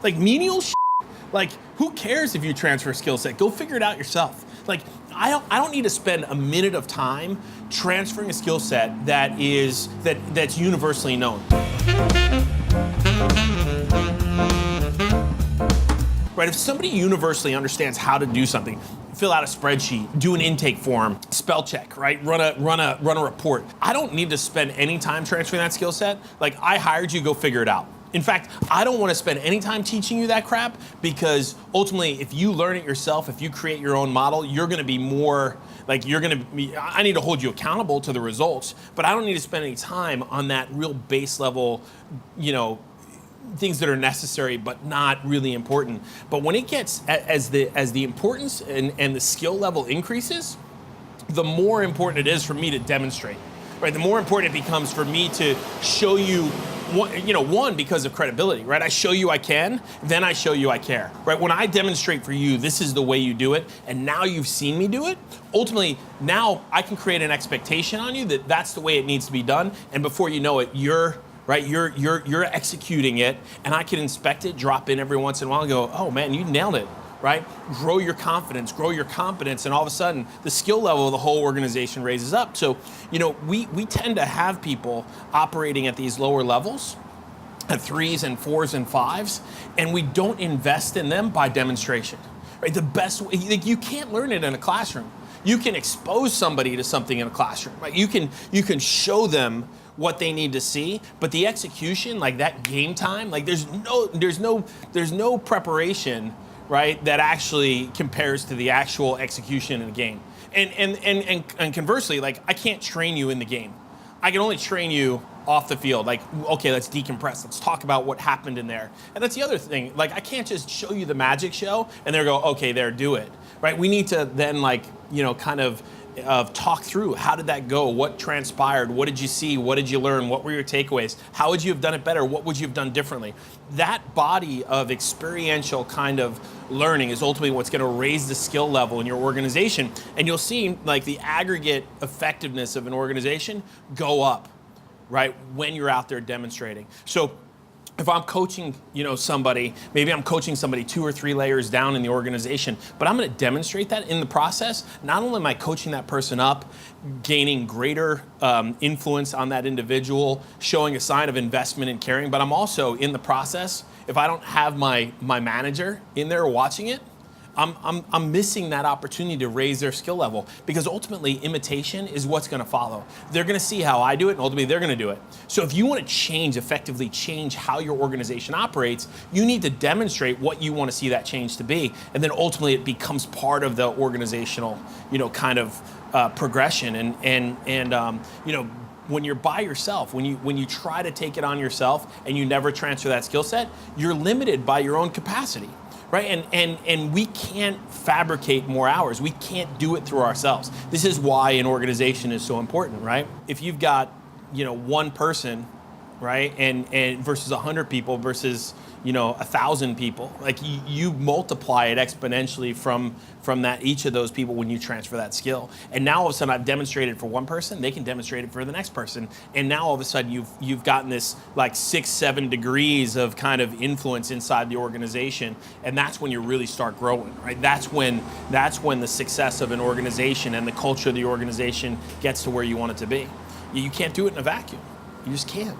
Like menial shit. Like, who cares if you transfer a skill set? Go figure it out yourself. Like, I don't need to spend a minute of time transferring a skill set that's universally known. Right? If somebody universally understands how to do something, fill out a spreadsheet, do an intake form, spell check, right? Run a report. I don't need to spend any time transferring that skill set. Like, I hired you, go figure it out. In fact, I don't want to spend any time teaching you that crap, because ultimately, if you learn it yourself, if you create your own model, you're going to be more, like, I need to hold you accountable to the results, but I don't need to spend any time on that real base level, things that are necessary but not really important. But when it gets, as the importance and the skill level increases, the more important it is for me to demonstrate, right? The more important it becomes for me to show you, one, because of credibility, right? I show you I can, then I show you I care, right? When I demonstrate for you, this is the way you do it, and now you've seen me do it, ultimately, now I can create an expectation on you that that's the way it needs to be done, and before you know it, you're executing it, and I can inspect it, drop in every once in a while and go, oh man, you nailed it, right? Grow your confidence, grow your competence, and all of a sudden, the skill level of the whole organization raises up. So, we tend to have people operating at these lower levels, at 3s and 4s and 5s, and we don't invest in them by demonstration, right? The best way, you can't learn it in a classroom. You can expose somebody to something in a classroom, right? You can show them what they need to see, but the execution, like that game time, like there's no preparation, right, that actually compares to the actual execution in the game. And conversely, like, I can't train you in the game. I can only train you off the field. Like, okay, let's decompress. Let's talk about what happened in there. And that's the other thing. Like, I can't just show you the magic show and then go, okay, there, do it. Right? We need to then, like, kind of talk through, how did that go? What transpired? What did you see? What did you learn? What were your takeaways? How would you have done it better? What would you have done differently? That body of experiential kind of learning is ultimately what's going to raise the skill level in your organization. And you'll see, like, the aggregate effectiveness of an organization go up, right, when you're out there demonstrating. So if I'm coaching, somebody, maybe I'm coaching somebody 2 or 3 layers down in the organization, but I'm going to demonstrate that in the process. Not only am I coaching that person up, gaining greater influence on that individual, showing a sign of investment and caring, but I'm also in the process, if I don't have my manager in there watching it, I'm missing that opportunity to raise their skill level, because ultimately imitation is what's going to follow. They're going to see how I do it, and ultimately they're going to do it. So if you want to effectively change how your organization operates, you need to demonstrate what you want to see that change to be, and then ultimately it becomes part of the organizational, kind of progression. And when you're by yourself, when you try to take it on yourself and you never transfer that skill set, you're limited by your own capacity. Right, and we can't fabricate more hours. We can't do it through ourselves. This is why an organization is so important, right? If you've got, one person, right, and versus 100 people versus 1,000 people, like you multiply it exponentially from that, each of those people, when you transfer that skill. And now all of a sudden I've demonstrated for one person, they can demonstrate it for the next person. And now all of a sudden you've gotten this like 6-7 degrees of kind of influence inside the organization. And that's when you really start growing, right? That's when the success of an organization and the culture of the organization gets to where you want it to be. You can't do it in a vacuum. You just can't.